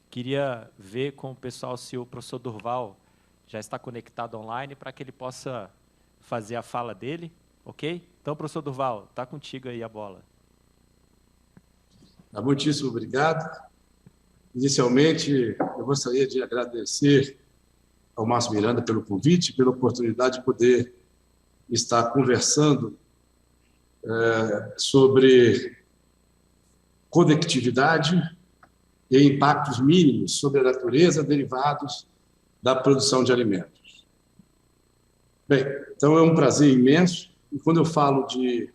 Queria ver com o pessoal se o professor Durval já está conectado online para que ele possa fazer a fala dele, ok? Então, professor Durval, está contigo aí a bola. Muitíssimo obrigado. Inicialmente, eu gostaria de agradecer ao Márcio Miranda pelo convite, pela oportunidade de poder estar conversando sobre conectividade e impactos mínimos sobre a natureza derivados da produção de alimentos. Bem, então é um prazer imenso, e quando eu falo de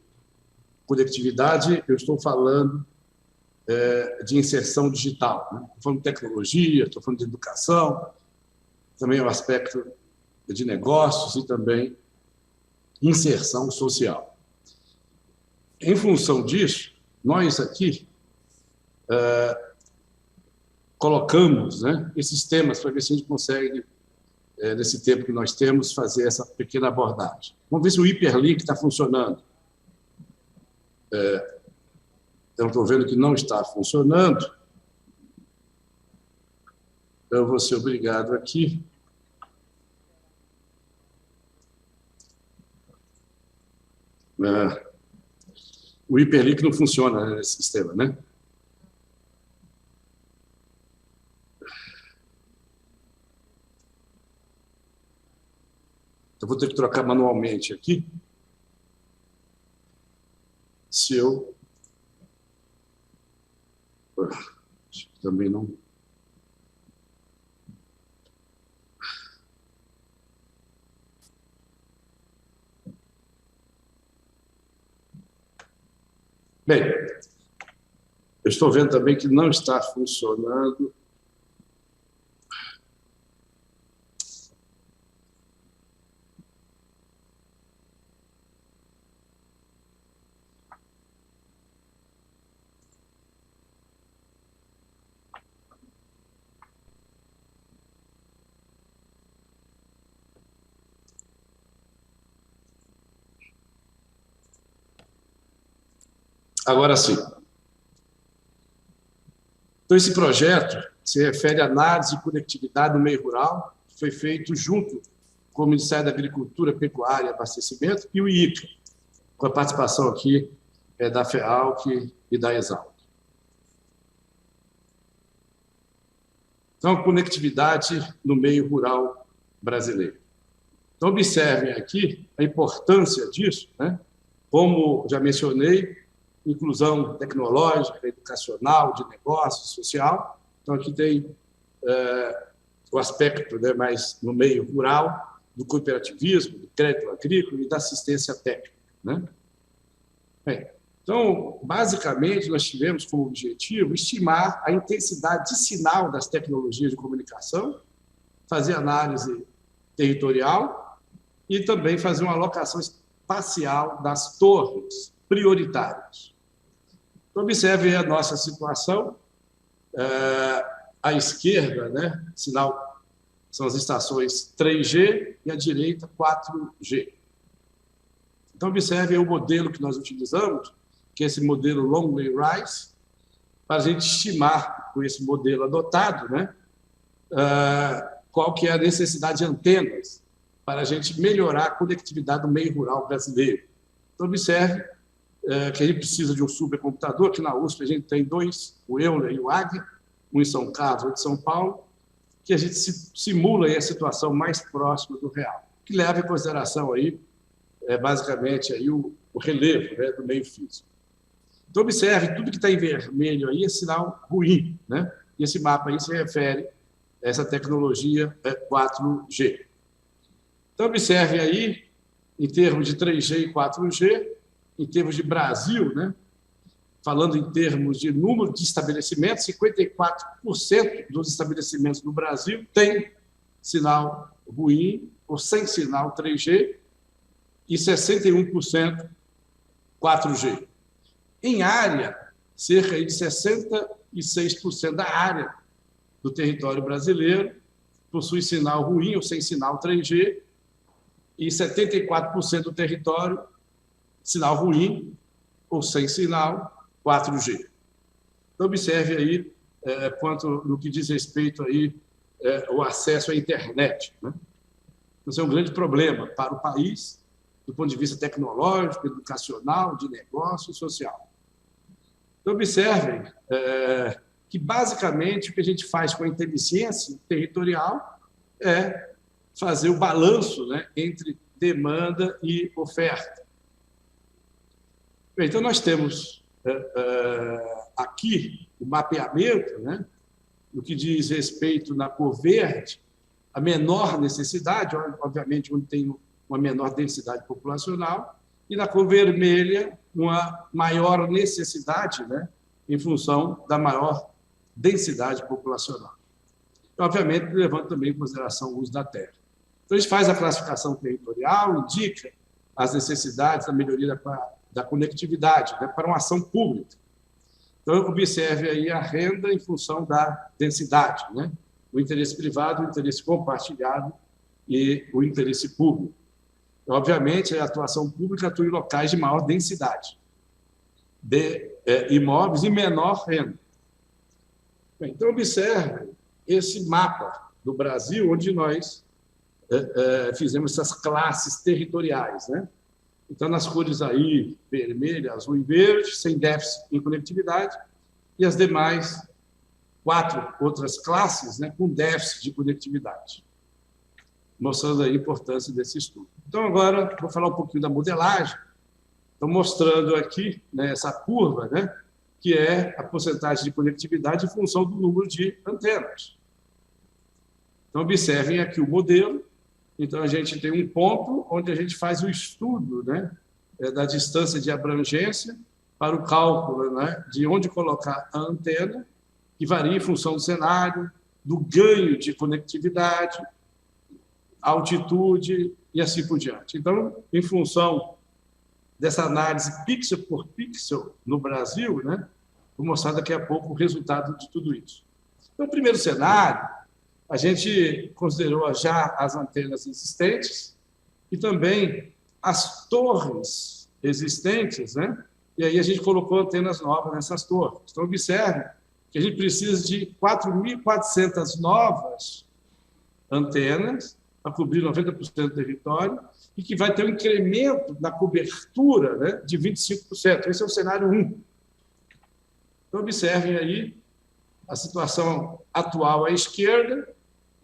conectividade, eu estou falando de inserção digital, né? Estou falando de tecnologia, estou falando de educação, também o aspecto de negócios e também inserção social. Em função disso, nós aqui colocamos, né, esses temas para ver se a gente consegue, nesse tempo que nós temos, fazer essa pequena abordagem. Vamos ver se o hiperlink está funcionando. Eu estou vendo que não está funcionando. Eu vou ser obrigado aqui o hiperlink não funciona nesse sistema, né? Eu vou ter que trocar manualmente aqui. Se eu... Também não... Bem, eu estou vendo também que não está funcionando. Agora sim. Então, esse projeto se refere à análise de conectividade no meio rural, que foi feito junto com o Ministério da Agricultura, Pecuária e Abastecimento e o IICA, com a participação aqui da FEALC e da ESALC. Então, conectividade no meio rural brasileiro. Então, observem aqui a importância disso, né? Como já mencionei, inclusão tecnológica, educacional, de negócio, social. Então, aqui tem o aspecto, né, mais no meio rural, do cooperativismo, do crédito agrícola e da assistência técnica, né? Bem, então, basicamente, nós tivemos como objetivo estimar a intensidade de sinal das tecnologias de comunicação, fazer análise territorial e também fazer uma alocação espacial das torres prioritárias. Então, observe a nossa situação. À esquerda, né, sinal, são as estações 3G e à direita 4G. Então, observe o modelo que nós utilizamos, que é esse modelo Longley Rice, para a gente estimar, com esse modelo adotado, né, qual que é a necessidade de antenas para a gente melhorar a conectividade do meio rural brasileiro. Então, observe que a gente precisa de um supercomputador. Aqui na USP a gente tem dois, o Euler e o Águia, um em São Carlos, outro em São Paulo, que a gente simula aí a situação mais próxima do real, que leva em consideração aí, basicamente aí o relevo, né, do meio físico. Então, observe, tudo que está em vermelho aí é sinal ruim, né? E esse mapa aí se refere a essa tecnologia 4G. Então, observe aí, em termos de 3G e 4G, em termos de Brasil, né? Falando em termos de número de estabelecimentos, 54% dos estabelecimentos do Brasil têm sinal ruim ou sem sinal 3G e 61% 4G. Em área, cerca de 66% da área do território brasileiro possui sinal ruim ou sem sinal 3G e 74% do território sinal ruim ou sem sinal 4G. Então, observe aí quanto no que diz respeito aí o acesso à internet, né? Isso é um grande problema para o país, do ponto de vista tecnológico, educacional, de negócio e social. Então, observem que, basicamente, o que a gente faz com a inteligência territorial é fazer o balanço, né, entre demanda e oferta. Bem, então, nós temos aqui o mapeamento, né, no que diz respeito na cor verde, a menor necessidade, obviamente, onde tem uma menor densidade populacional, e na cor vermelha, uma maior necessidade, né, em função da maior densidade populacional. E, obviamente, levando também em consideração o uso da terra. Então, a gente faz a classificação territorial, indica as necessidades da melhoria da conectividade, né, para uma ação pública. Então, observe aí a renda em função da densidade, né? O interesse privado, o interesse compartilhado e o interesse público. Obviamente, a atuação pública atua em locais de maior densidade de imóveis e menor renda. Então, observe esse mapa do Brasil, onde nós fizemos essas classes territoriais, né? Então, nas cores aí, vermelho, azul e verde, sem déficit em conectividade, e as demais 4 outras classes, né, com déficit de conectividade, mostrando a importância desse estudo. Então, agora, vou falar um pouquinho da modelagem. Estou mostrando aqui, né, essa curva, né, que é a porcentagem de conectividade em função do número de antenas. Então, observem aqui o modelo. Então, a gente tem um ponto onde a gente faz o estudo, né, da distância de abrangência para o cálculo, né, de onde colocar a antena, que varia em função do cenário, do ganho de conectividade, altitude e assim por diante. Então, em função dessa análise pixel por pixel no Brasil, né, vou mostrar daqui a pouco o resultado de tudo isso. Então, o primeiro cenário, a gente considerou já as antenas existentes e também as torres existentes, né? E aí a gente colocou antenas novas nessas torres. Então, observe que a gente precisa de 4.400 novas antenas para cobrir 90% do território e que vai ter um incremento na cobertura, né, de 25%. Esse é o cenário 1. Então, observem aí a situação atual à esquerda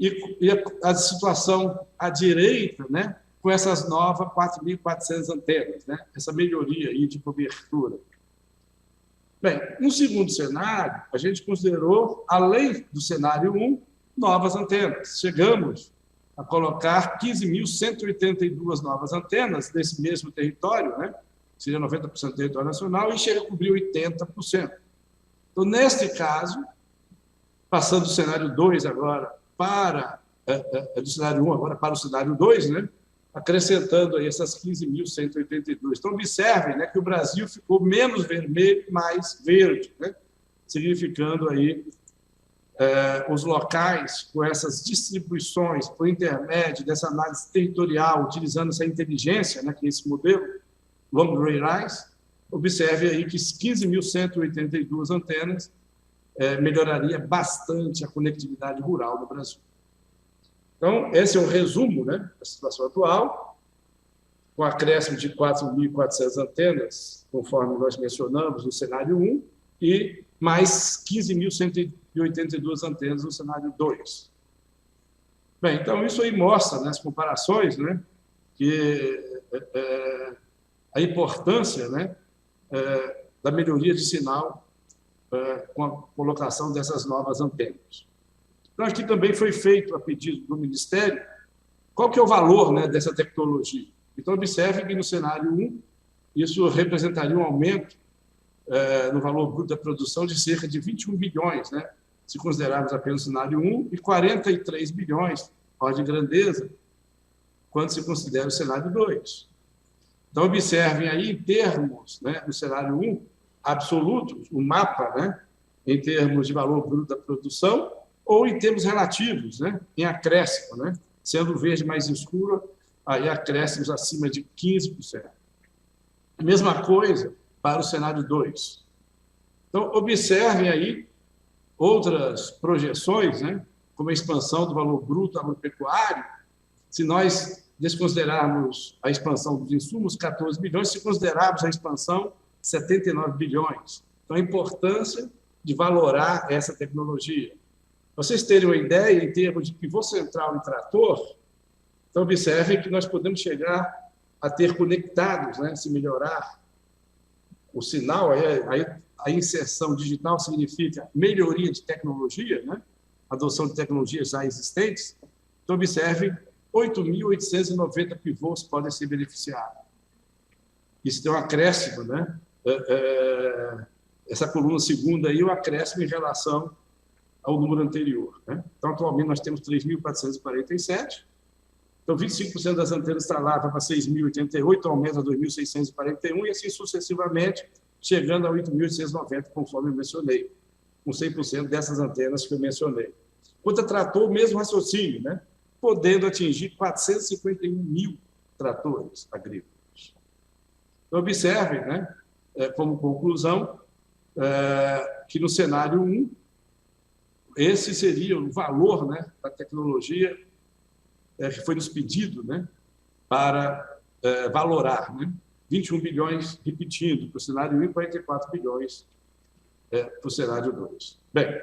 e a situação à direita, né, com essas novas 4.400 antenas, né, essa melhoria aí de cobertura. Bem, no segundo cenário, a gente considerou, além do cenário 1, novas antenas. Chegamos a colocar 15.182 novas antenas nesse mesmo território, né, que seria 90% do território nacional, e chega a cobrir 80%. Então, neste caso, passando do cenário 2 agora para do cenário 1 agora para o cenário 2, né, acrescentando aí essas 15.182. Então, observem, né, que o Brasil ficou menos vermelho e mais verde, né, significando aí os locais com essas distribuições por intermédio dessa análise territorial, utilizando essa inteligência, né, que é esse modelo, Long Range Eyes, observe aí que 15.182 antenas melhoraria bastante a conectividade rural no Brasil. Então, esse é o resumo, né, da situação atual, com acréscimo de 4.400 antenas, conforme nós mencionamos no cenário 1, e mais 15.182 antenas no cenário 2. Bem, então, isso aí mostra, nas comparações, né, que a importância, né, da melhoria de sinal com a colocação dessas novas antenas. Então, aqui também foi feito, a pedido do Ministério, qual que é o valor, né, dessa tecnologia. Então, observe que no cenário 1, isso representaria um aumento no valor bruto da produção de cerca de 21 bilhões, né, se considerarmos apenas o cenário 1, e 43 bilhões, ordem de grandeza, quando se considera o cenário 2. Então, observem aí, em termos, né, no cenário 1, absolutos, o mapa, né, em termos de valor bruto da produção, ou em termos relativos, né, em acréscimo, né, sendo o verde mais escuro, aí acréscimos acima de 15%. Mesma coisa para o cenário 2. Então, observem aí outras projeções, né, como a expansão do valor bruto agropecuário, se nós desconsiderarmos a expansão dos insumos, 14 bilhões, se considerarmos a expansão, 79 bilhões. Então, a importância de valorar essa tecnologia. Para vocês terem uma ideia, em termos de pivô central e trator, então, observem que nós podemos chegar a ter conectados, né, se melhorar o sinal, a inserção digital significa melhoria de tecnologia, né, adoção de tecnologias já existentes. Então, observe, 8.890 pivôs podem ser beneficiados. Isso tem um acréscimo, né? Essa coluna segunda aí, o acréscimo em relação ao número anterior, né? Então, atualmente, nós temos 3.447. Então, 25% das antenas instaladas para 6.088, aumenta a 2.641, e assim sucessivamente, chegando a 8.890, conforme eu mencionei, com 100% dessas antenas que eu mencionei. Quanto a trator, o mesmo raciocínio, né? Podendo atingir 451 mil tratores agrícolas. Então, observem, né, como conclusão, que no cenário 1, esse seria o valor, né, da tecnologia que foi nos pedido, né, para valorar, né, 21 bilhões, repetindo, para o cenário 1 e 44 bilhões para o cenário 2. Bem,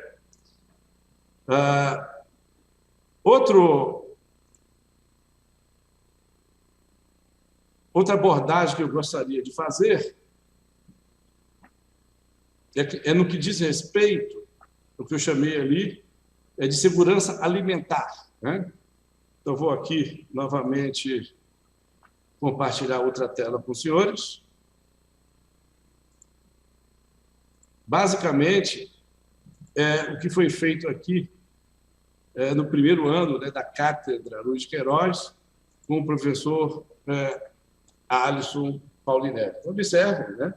outra abordagem que eu gostaria de fazer é no que diz respeito, o que eu chamei ali, de segurança alimentar, né? Então, vou aqui, novamente, compartilhar outra tela com os senhores. Basicamente, o que foi feito aqui no primeiro ano, né, da Cátedra Luiz de Queiroz, com o professor Alisson Paulinelli. Então, observem, né?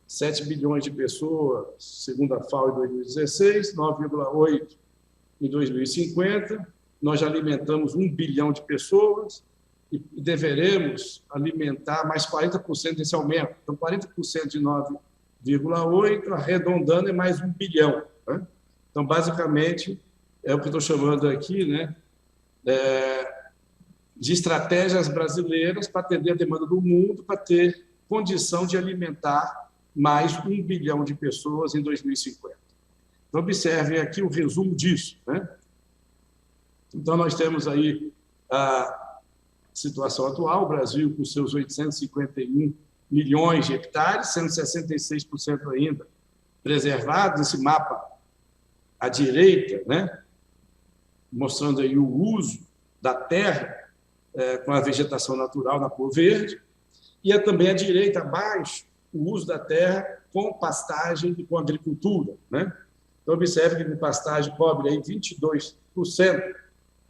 7 bilhões de pessoas, segundo a FAO, em 2016, 9,8 em 2050. Nós já alimentamos 1 bilhão de pessoas e deveremos alimentar mais 40% desse aumento. Então, 40% de 9,8, arredondando, é mais 1 bilhão. Né? Então, basicamente, é o que eu estou chamando aqui, né, de estratégias brasileiras para atender a demanda do mundo, para ter condição de alimentar mais 1 bilhão de pessoas em 2050. Então, observem aqui o resumo disso, né? Então, nós temos aí a situação atual, o Brasil com seus 851 milhões de hectares, sendo 66% ainda preservados. Esse mapa à direita, né, mostrando aí o uso da terra com a vegetação natural na cor verde, e também à direita, abaixo, o uso da terra com pastagem e com agricultura, né? Então, observe que a pastagem cobre aí 22%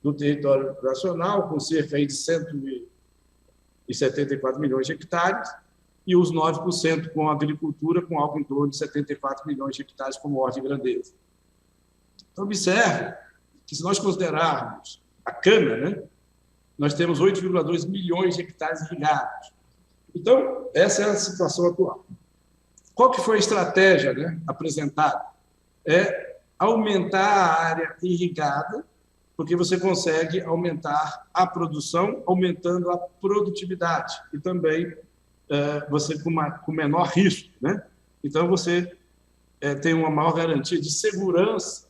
do território nacional, com cerca aí de 174 milhões de hectares, e os 9% com agricultura, com algo em torno de 74 milhões de hectares como ordem de grandeza. Então, observe que, se nós considerarmos a cana, né, nós temos 8,2 milhões de hectares irrigados. Então, essa é a situação atual. Qual que foi a estratégia, né, apresentada? É aumentar a área irrigada, porque você consegue aumentar a produção, aumentando a produtividade, e também você com menor risco, né? Então, você tem uma maior garantia de segurança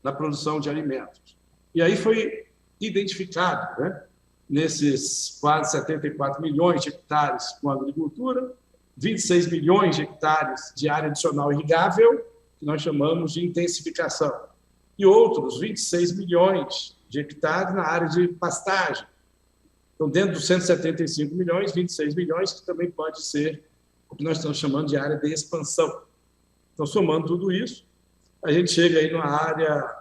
na produção de alimentos. E aí foi identificado, né, nesses quase 74 milhões de hectares com agricultura, 26 milhões de hectares de área adicional irrigável, que nós chamamos de intensificação, e outros 26 milhões de hectares na área de pastagem. Então, dentro dos 175 milhões, 26 milhões, que também pode ser o que nós estamos chamando de área de expansão. Então, somando tudo isso, a gente chega aí numa área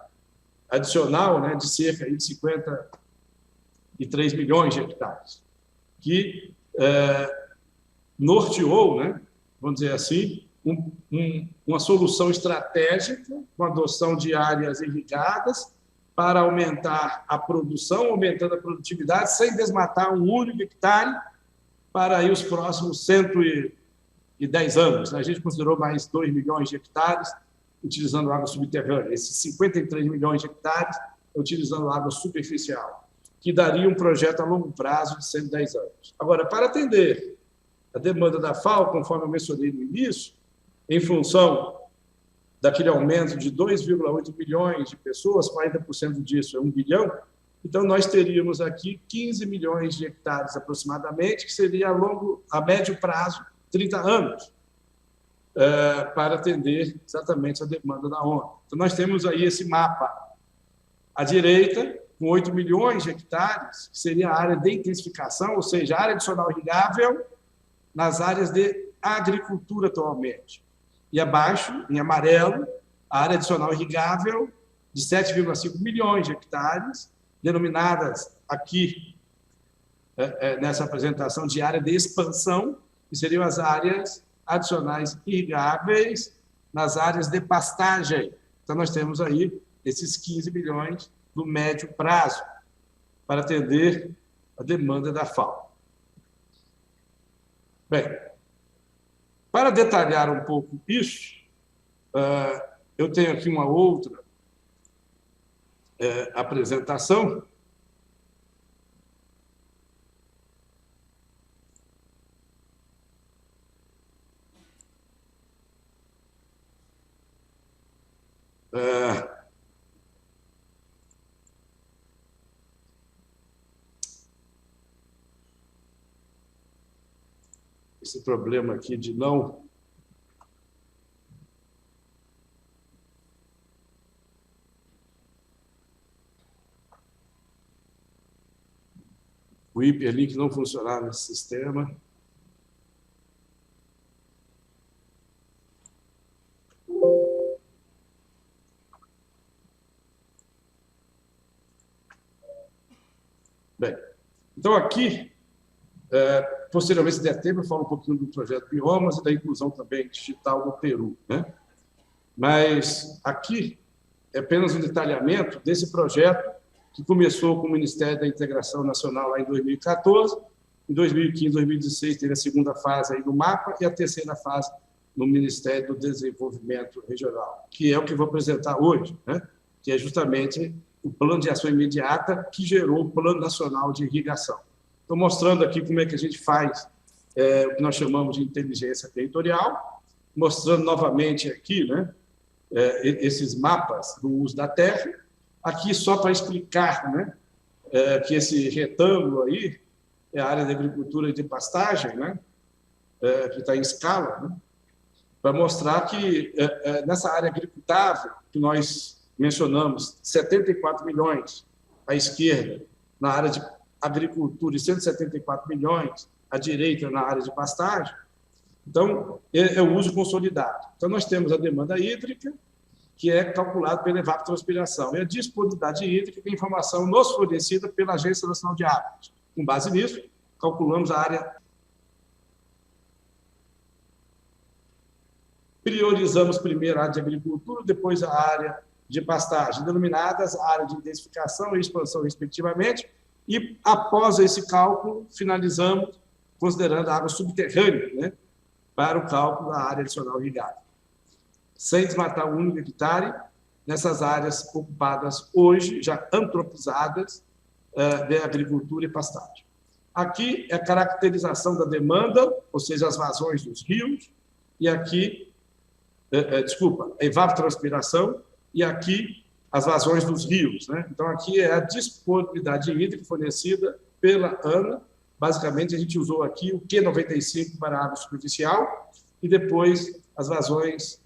adicional, né, de cerca de 53 milhões de hectares, que norteou, né, vamos dizer assim, uma solução estratégica com a adoção de áreas irrigadas para aumentar a produção, aumentando a produtividade, sem desmatar um único hectare para aí os próximos 110 anos. A gente considerou mais 2 milhões de hectares utilizando água subterrânea. Esses 53 milhões de hectares utilizando água superficial, que daria um projeto a longo prazo de 110 anos. Agora, para atender a demanda da FAO, conforme eu mencionei no início, em função daquele aumento de 2,8 milhões de pessoas, 40% disso é 1 bilhão, então nós teríamos aqui 15 milhões de hectares aproximadamente, que seria a médio prazo, 30 anos, para atender exatamente a demanda da ONU. Então nós temos aí esse mapa à direita, com 8 milhões de hectares, que seria a área de intensificação, ou seja, a área adicional irrigável nas áreas de agricultura atualmente. E abaixo, em amarelo, a área adicional irrigável de 7,5 milhões de hectares, denominadas aqui, nessa apresentação, de área de expansão, que seriam as áreas adicionais irrigáveis nas áreas de pastagem. Então, nós temos aí esses 15 milhões no médio prazo para atender a demanda da FAO. Bem, para detalhar um pouco isso, eu tenho aqui uma outra apresentação. Esse problema aqui de não... O hiperlink não funcionar nesse sistema. Bem, então aqui, posteriormente, se der tempo, eu falo um pouquinho do projeto Biomas e da inclusão também digital no Peru, né? Mas aqui é apenas um detalhamento desse projeto que começou com o Ministério da Integração Nacional lá em 2014, em 2015, 2016 teve a segunda fase aí do mapa e a terceira fase no Ministério do Desenvolvimento Regional, que é o que eu vou apresentar hoje, né? Que é justamente o Plano de Ação Imediata que gerou o Plano Nacional de Irrigação. Estou mostrando aqui como é que a gente faz o que nós chamamos de inteligência territorial, mostrando novamente aqui, né, esses mapas do uso da terra, aqui só para explicar, né, que esse retângulo aí é a área de agricultura e de pastagem, né, que está em escala, né, para mostrar que nessa área agricultável, que nós mencionamos 74 milhões à esquerda na área de agricultura e 174 milhões à direita na área de pastagem, então é o uso consolidado. Então nós temos a demanda hídrica, que é calculada pela evapotranspiração, e a disponibilidade hídrica, que é a informação nos fornecida pela Agência Nacional de Águas. Com base nisso, calculamos a área. Priorizamos primeiro a área de agricultura, depois a área de pastagem, denominadas área de intensificação e expansão, respectivamente, e após esse cálculo, finalizamos considerando a água subterrânea, né, para o cálculo da área adicional irrigável, sem desmatar um único hectare nessas áreas ocupadas hoje, já antropizadas, de agricultura e pastagem. Aqui é a caracterização da demanda, ou seja, as vazões dos rios, e aqui, a evapotranspiração, e aqui as vazões dos rios, né? Então, aqui é a disponibilidade hídrica fornecida pela ANA. Basicamente, a gente usou aqui o Q95 para a água superficial e depois as vazões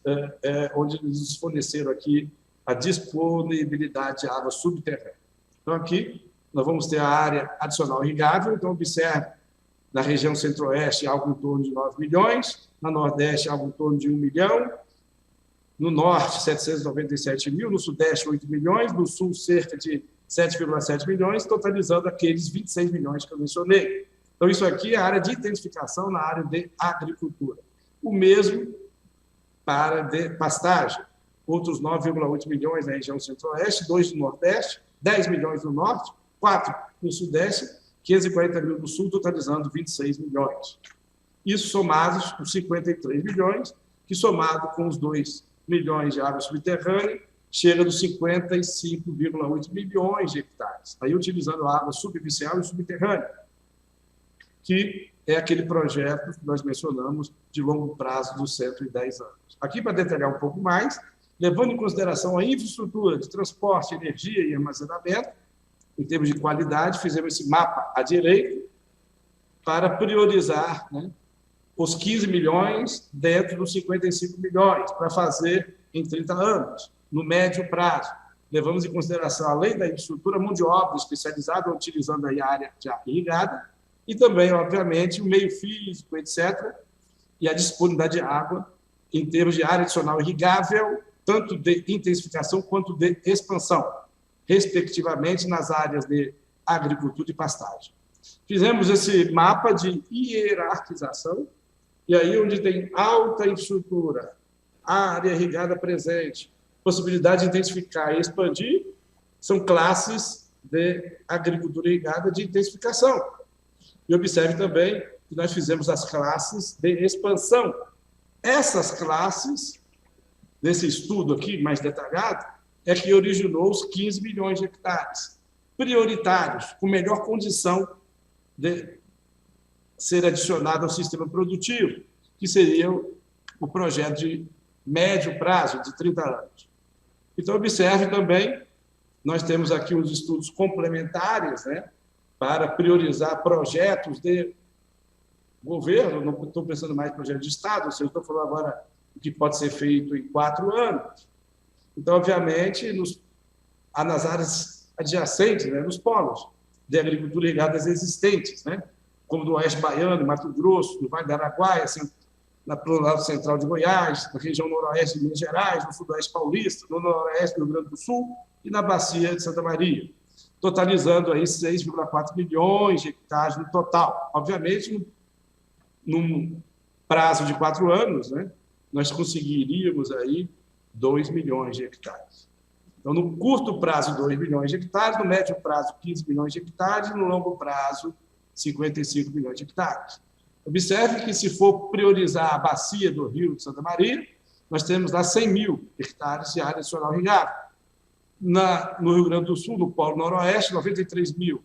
onde eles nos forneceram aqui a disponibilidade de água subterrânea. Então, aqui nós vamos ter a área adicional irrigável. Então, observe, na região centro-oeste, algo em torno de 9 milhões, na nordeste, algo em torno de 1 milhão, no norte, 797 mil, no sudeste, 8 milhões, no sul, cerca de 7,7 milhões, totalizando aqueles 26 milhões que eu mencionei. Então, isso aqui é a área de intensificação na área de agricultura. O mesmo para de pastagem, outros 9,8 milhões na região centro-oeste, 2 no nordeste, 10 milhões no norte, 4 no sudeste, 540 mil no sul, totalizando 26 milhões. Isso somados com 53 milhões, que somado com os dois milhões de água subterrânea, chega dos 55,8 milhões de hectares, aí utilizando água superficial e subterrânea, que é aquele projeto que nós mencionamos de longo prazo dos 110 anos. Aqui, para detalhar um pouco mais, levando em consideração a infraestrutura de transporte, energia e armazenamento, em termos de qualidade, fizemos esse mapa à direita para priorizar, né, os 15 milhões dentro dos 55 milhões, para fazer em 30 anos, no médio prazo. Levamos em consideração, além da infraestrutura, mão de obra especializada, utilizando aí a área já irrigada, e também, obviamente, o meio físico, etc., e a disponibilidade de água em termos de área adicional irrigável, tanto de intensificação quanto de expansão, respectivamente nas áreas de agricultura e pastagem. Fizemos esse mapa de hierarquização, e aí onde tem alta infraestrutura, área irrigada presente, possibilidade de intensificar e expandir, são classes de agricultura irrigada de intensificação. E observe também que nós fizemos as classes de expansão. Essas classes, nesse estudo aqui mais detalhado, é que originou os 15 milhões de hectares prioritários, com melhor condição de ser adicionado ao sistema produtivo, que seria o projeto de médio prazo, de 30 anos. Então, observe também, nós temos aqui uns estudos complementares, né, para priorizar projetos de governo, não estou pensando mais em projeto de Estado, ou seja, estou falando agora o que pode ser feito em 4 anos. Então, obviamente, nas áreas adjacentes, né, nos polos de agricultura irrigada existentes, né, como do Oeste Baiano, Mato Grosso, no Vale do Araguaia, assim, no lado central de Goiás, na região noroeste de Minas Gerais, no sudoeste paulista, no noroeste do Rio Grande do Sul e na bacia de Santa Maria, totalizando aí 6,4 milhões de hectares no total. Obviamente, num prazo de 4 anos, né, nós conseguiríamos aí 2 milhões de hectares. Então, no curto prazo, 2 milhões de hectares, no médio prazo, 15 milhões de hectares, e no longo prazo, 55 milhões de hectares. Observe que, se for priorizar a bacia do Rio de Santa Maria, nós temos lá 100 mil hectares de área adicional irrigada. No Rio Grande do Sul, no Polo Noroeste, 93 mil.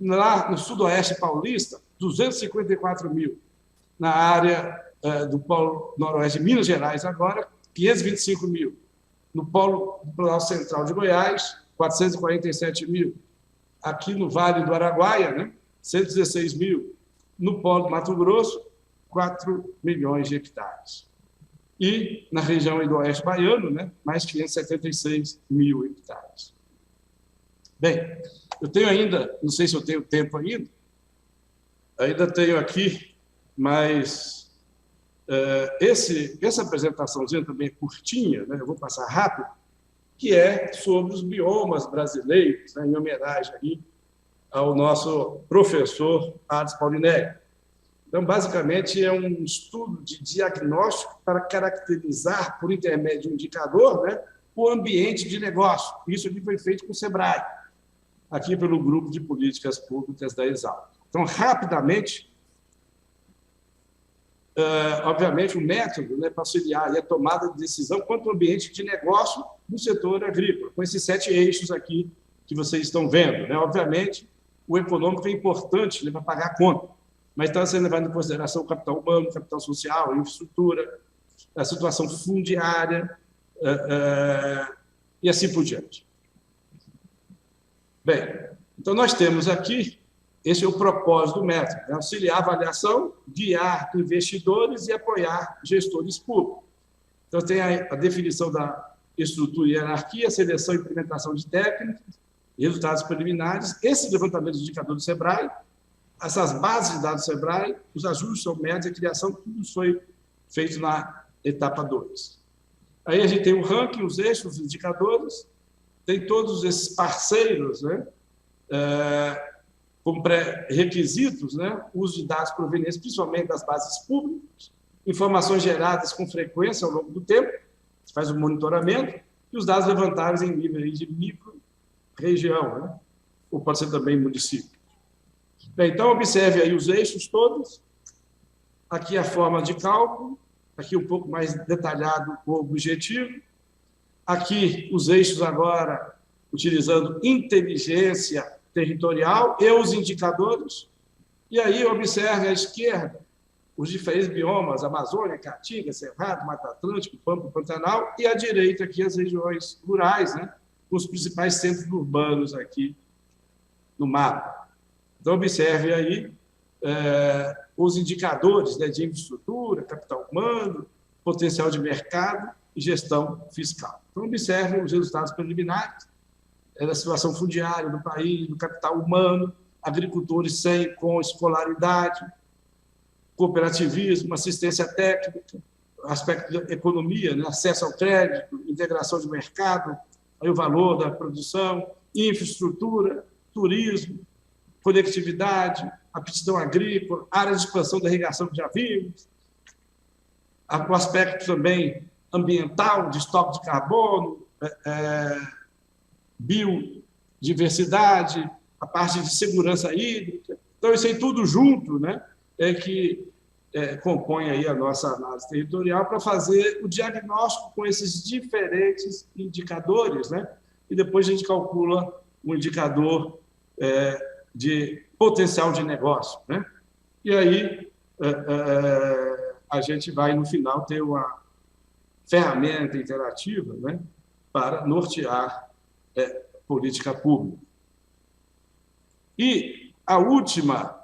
Lá no Sudoeste Paulista, 254 mil. Na área do Polo Noroeste de Minas Gerais, agora, 525 mil. No Polo Central de Goiás, 447 mil. Aqui no Vale do Araguaia, né, 116 mil. No Polo Mato Grosso, 4 milhões de hectares. E na região do Oeste Baiano, né, mais 576 mil hectares. Bem, eu tenho ainda, não sei se eu tenho tempo ainda tenho aqui, mas essa apresentaçãozinha também é curtinha, né, eu vou passar rápido, que é sobre os biomas brasileiros, né, em homenagem aí ao nosso professor Ades Paulinelli. Então, basicamente, é um estudo de diagnóstico para caracterizar, por intermédio de um indicador, né, o ambiente de negócio. Isso aqui foi feito com o SEBRAE, aqui pelo Grupo de Políticas Públicas da Exalc. Então, rapidamente, obviamente, o método, né, para auxiliar a tomada de decisão quanto ao ambiente de negócio no setor agrícola, com esses 7 eixos aqui que vocês estão vendo, né? Obviamente, o econômico é importante, né, para pagar a conta, mas está sendo levado em consideração o capital humano, o capital social, a infraestrutura, a situação fundiária e assim por diante. Bem, então nós temos aqui, esse é o propósito do método, né? Auxiliar a avaliação, guiar investidores e apoiar gestores públicos. Então tem a definição da estrutura e hierarquia, seleção e implementação de técnicas, resultados preliminares, esse levantamento de indicadores do SEBRAE, essas bases de dados do SEBRAE, os ajustes ao método e a criação, tudo isso foi feito na etapa 2. Aí a gente tem o ranking, os eixos, os indicadores, tem todos esses parceiros, né, como pré-requisitos, né, uso de dados provenientes principalmente das bases públicas, informações geradas com frequência ao longo do tempo, se faz o monitoramento, e os dados levantados em nível de micro-região, né, ou pode ser também município. Bem, então, observe aí os eixos todos, aqui a forma de cálculo, aqui um pouco mais detalhado o objetivo. Aqui, os eixos agora, utilizando inteligência territorial e os indicadores. E aí, observe à esquerda os diferentes biomas, Amazônia, Caatinga, Cerrado, Mata Atlântico, Pampa, Pantanal, e à direita aqui as regiões rurais, né, com os principais centros urbanos aqui no mapa. Então, observe aí os indicadores, né, de infraestrutura, capital humano, potencial de mercado e gestão fiscal. Então, observe os resultados preliminares da situação fundiária do país, do capital humano, agricultores sem com escolaridade, cooperativismo, assistência técnica, aspecto da economia, né, acesso ao crédito, integração de mercado, aí o valor da produção, infraestrutura, turismo, conectividade, aptidão agrícola, área de expansão da irrigação que já vimos, o aspecto também ambiental, de estoque de carbono, biodiversidade, a parte de segurança hídrica. Então, isso aí tudo junto, né, que compõe aí a nossa análise territorial para fazer o diagnóstico com esses diferentes indicadores, né, e depois a gente calcula um indicador de potencial de negócio, né? E aí a gente vai, no final, ter uma ferramenta interativa, né, para nortear política pública. E a última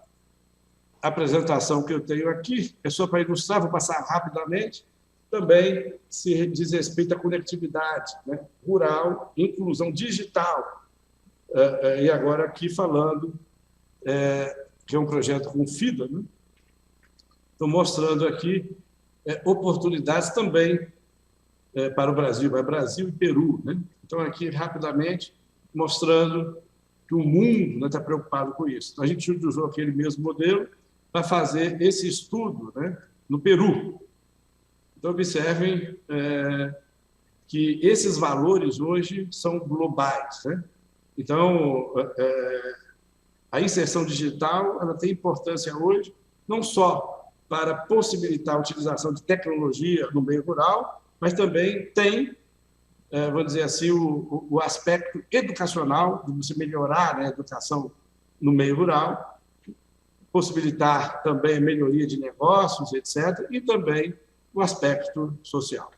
apresentação que eu tenho aqui, é só para ilustrar, vou passar rapidamente, também se diz respeito à conectividade, né, rural, inclusão digital. E agora aqui falando, que é um projeto com o FIDA, né? Estou mostrando aqui oportunidades também para o Brasil, para Brasil e Peru, né? Então, aqui, rapidamente, mostrando que o mundo está preocupado com isso. Então, a gente usou aquele mesmo modelo para fazer esse estudo, né, no Peru. Então, observem que esses valores hoje são globais, né? Então, a inserção digital ela tem importância hoje, não só para possibilitar a utilização de tecnologia no meio rural, mas também tem, vamos dizer assim, o aspecto educacional, de você melhorar, né, a educação no meio rural, possibilitar também a melhoria de negócios, etc., e também o aspecto social.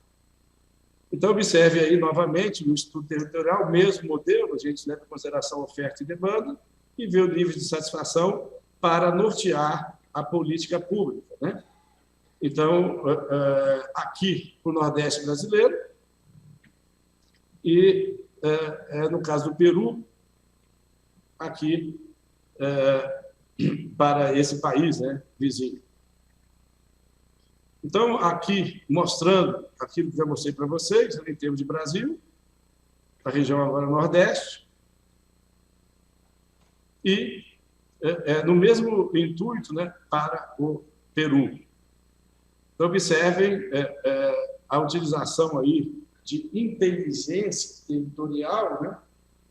Então, observe aí, novamente, no estudo territorial, o mesmo modelo, a gente leva em consideração oferta e demanda e vê o nível de satisfação para nortear a política pública, né? Então, aqui, no Nordeste brasileiro, e, no caso do Peru, aqui, para esse país, né, vizinho. Então, aqui, mostrando aquilo que já mostrei para vocês, em termos de Brasil, a região agora Nordeste, e no mesmo intuito, né, para o Peru. Então, observem a utilização aí de inteligência territorial, né,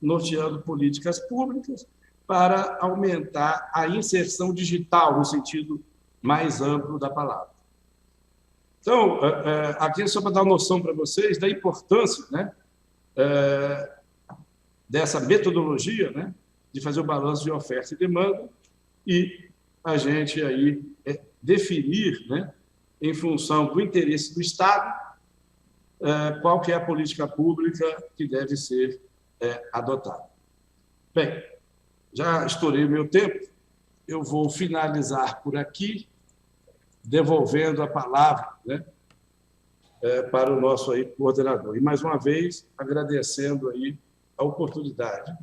norteando políticas públicas para aumentar a inserção digital, no sentido mais amplo da palavra. Então, aqui é só para dar uma noção para vocês da importância, né, dessa metodologia, né, de fazer o balanço de oferta e demanda e a gente aí definir, né, em função do interesse do Estado, qual que é a política pública que deve ser adotada. Bem, já estourei o meu tempo, eu vou finalizar por aqui, devolvendo a palavra, né, para o nosso aí coordenador. E, mais uma vez, agradecendo aí a oportunidade